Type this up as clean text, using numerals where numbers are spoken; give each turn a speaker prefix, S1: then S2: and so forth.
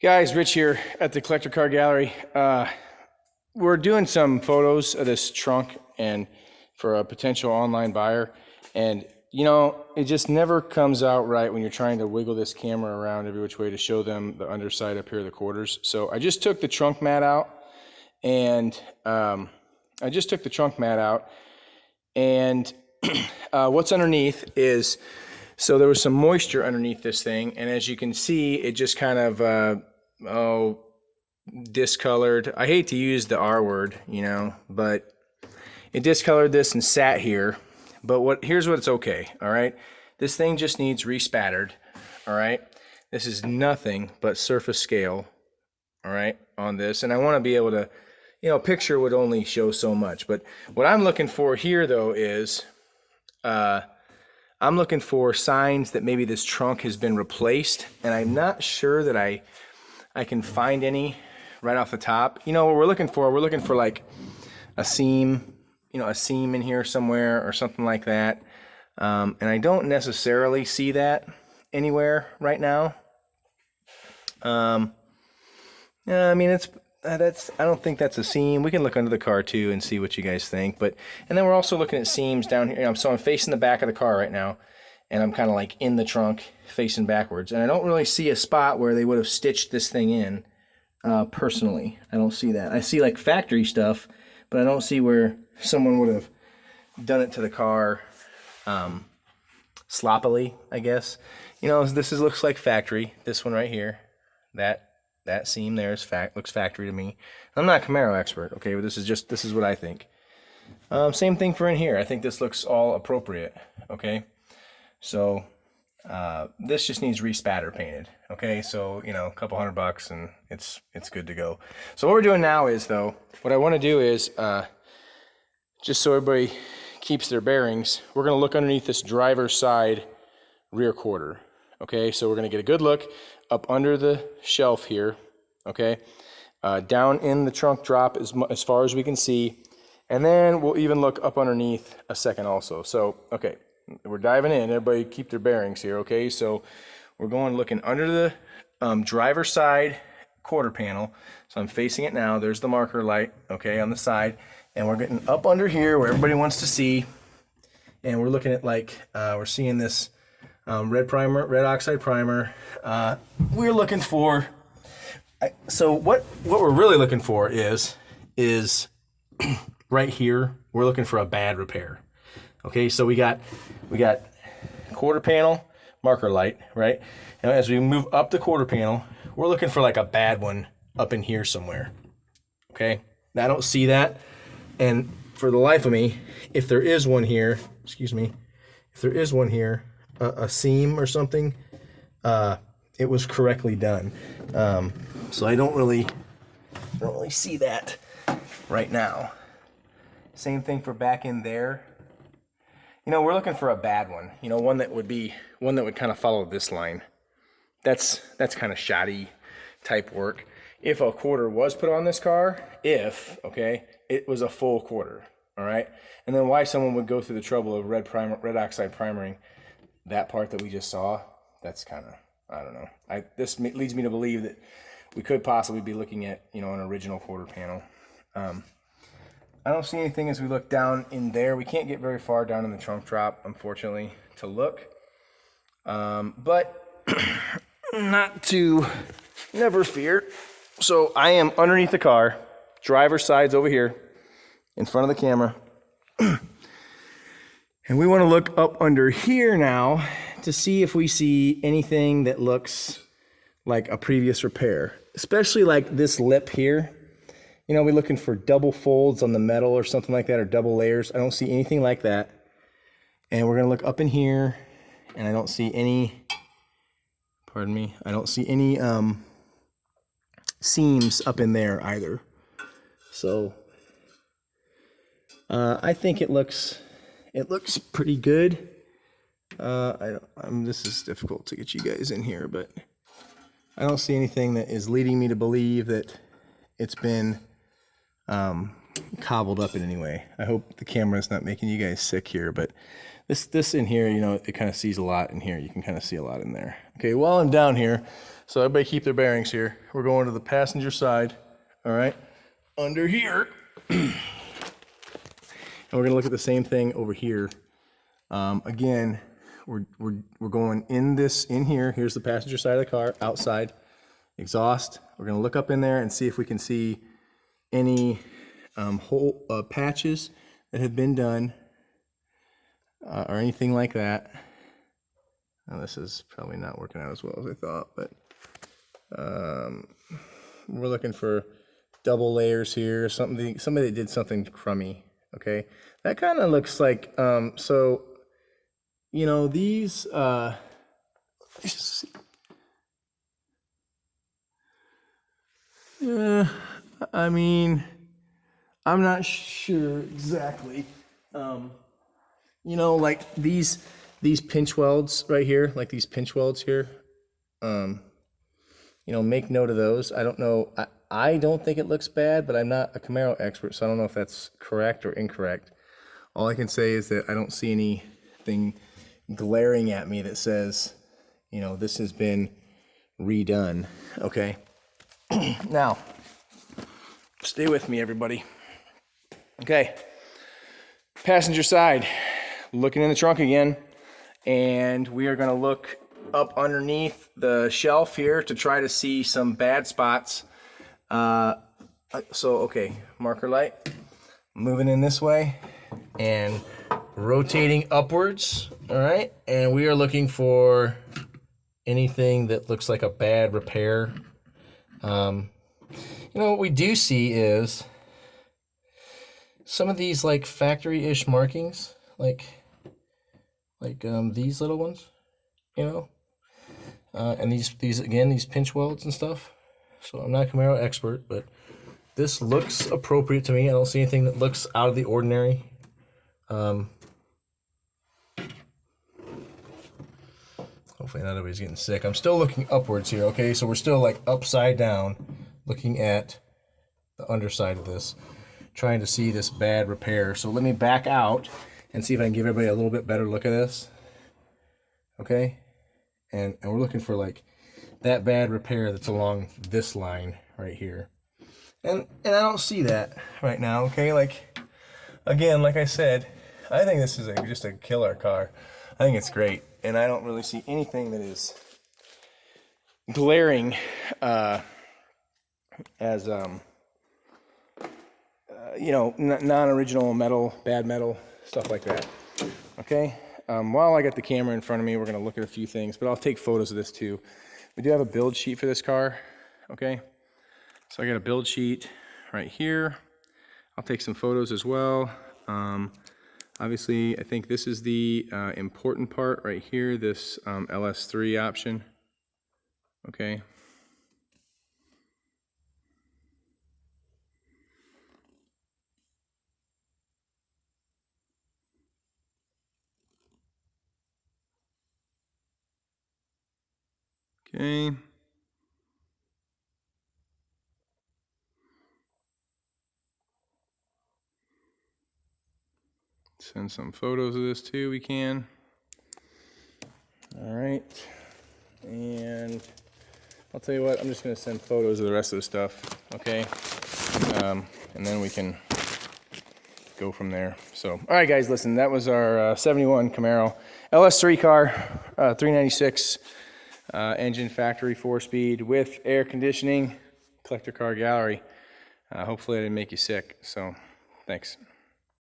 S1: Guys, Rich here at the Collector Car Gallery. We're doing some photos of this trunk and for a potential online buyer. And you know, it just never comes out right when you're trying to wiggle this camera around every which way to show them the underside up here, the quarters. So I just took the trunk mat out and what's underneath is, so there was some moisture underneath this thing. And as you can see, it just kind of, discolored. I hate to use the R word, you know, but it discolored this and sat here. But here's what's okay, all right? This thing just needs respattered, all right? This is nothing but surface scale, all right, on this. And I want to be able to, you know, picture would only show so much. But what I'm looking for here, though, is I'm looking for signs that maybe this trunk has been replaced. And I'm not sure that I can find any right off the top. You know what we're looking for? We're looking for like a seam, you know, a seam in here somewhere or something like that. And I don't necessarily see that anywhere right now. Yeah, I mean, I don't think that's a seam. We can look under the car too and see what you guys think. And then we're also looking at seams down here. So I'm facing the back of the car right now, and I'm kind of like in the trunk facing backwards. And I don't really see a spot where they would have stitched this thing in, personally. I don't see that. I see like factory stuff, but I don't see where someone would have done it to the car sloppily, I guess. You know, looks like factory. This one right here, that seam there looks factory to me. I'm not a Camaro expert, okay, but this is what I think. Same thing for in here. I think this looks all appropriate, okay? So this just needs respatter painted, okay? So, you know, a couple $100 and it's good to go. So what we're doing now is, though, what I want to do is, just so everybody keeps their bearings, we're going to look underneath this driver's side rear quarter, okay? So we're going to get a good look up under the shelf here, okay? Down in the trunk drop as far as we can see, and then we'll even look up underneath a second also. So, okay, we're diving in. Everybody keep their bearings here, okay? So we're looking under the driver's side quarter panel. So I'm facing it now. There's the marker light, okay, on the side. And we're getting up under here where everybody wants to see. And we're looking at we're seeing this red oxide primer. We're looking for, so what we're really looking for is right here, we're looking for a bad repair. Okay, so we got quarter panel marker light, right? And as we move up the quarter panel, we're looking for like a bad one up in here somewhere. Okay, now I don't see that. And for the life of me, if there is one here, a seam or something, it was correctly done. So I don't really see that right now. Same thing for back in there. You know, we're looking for a bad one. You know, one that would kind of follow this line. That's kind of shoddy type work. If a quarter was put on this car, it was a full quarter, all right? And then why someone would go through the trouble of red oxide primering that part that we just saw, that's kind of, I don't know. This leads me to believe that we could possibly be looking at, you know, an original quarter panel. I don't see anything as we look down in there. We can't get very far down in the trunk drop, unfortunately, to look. But never fear. So I am underneath the car. Driver's side's over here in front of the camera. And we want to look up under here now to see if we see anything that looks like a previous repair, especially like this lip here. You know, we're looking for double folds on the metal or something like that, or double layers. I don't see anything like that. And we're going to look up in here, and I don't see any, I don't see any seams up in there either. So I think it looks pretty good. This is difficult to get you guys in here, but I don't see anything that is leading me to believe that it's been cobbled up in any way. I hope the camera's not making you guys sick here, but This in here, you know, it kind of sees a lot in here. You can kind of see a lot in there. Okay, while I'm down here, so everybody keep their bearings here. We're going to the passenger side, all right? Under here, and we're gonna look at the same thing over here. Again, we're going in here. Here's the passenger side of the car, outside, exhaust. We're gonna look up in there and see if we can see any hole patches that have been done. Or anything like that. Now this is probably not working out as well as I thought, but we're looking for double layers here. Somebody did something crummy. Okay, that kind of looks like so. You know these. I mean, I'm not sure exactly. You know, like these pinch welds right here, like these pinch welds here, you know, make note of those. I don't know, I don't think it looks bad, but I'm not a Camaro expert, so I don't know if that's correct or incorrect. All I can say is that I don't see anything glaring at me that says, you know, this has been redone, okay? Now, stay with me, everybody. Okay, passenger side. Looking in the trunk again, and we are going to look up underneath the shelf here to try to see some bad spots. Okay, marker light, moving in this way and rotating upwards, all right? And we are looking for anything that looks like a bad repair. You know, what we do see is some of these like factory-ish markings, like these little ones, you know, and these pinch welds and stuff. So I'm not a Camaro expert, but this looks appropriate to me. I don't see anything that looks out of the ordinary. Hopefully not everybody's getting sick. I'm still looking upwards here, okay? So we're still like upside down, looking at the underside of this, trying to see this bad repair. So let me back out and see if I can give everybody a little bit better look at this. Okay? And we're looking for like that bad repair that's along this line right here. And I don't see that right now, okay? Like, again, like I said, I think this is just a killer car. I think it's great. And I don't really see anything that is glaring as, you know, non-original metal, bad metal, stuff like that. Okay, while I got the camera in front of me, we're gonna look at a few things, but I'll take photos of this too. We do have a build sheet for this car, okay? So I got a build sheet right here. I'll take some photos as well. Obviously, I think this is the important part right here, this LS3 option, okay? Okay. Send some photos of this too, we can. All right. And I'll tell you what, I'm just gonna send photos of the rest of the stuff, okay? And then we can go from there. So, all right guys, listen, that was our 71 Camaro LS3 car, 396. Engine factory 4-speed with air conditioning, collector car gallery. Hopefully I didn't make you sick, so thanks.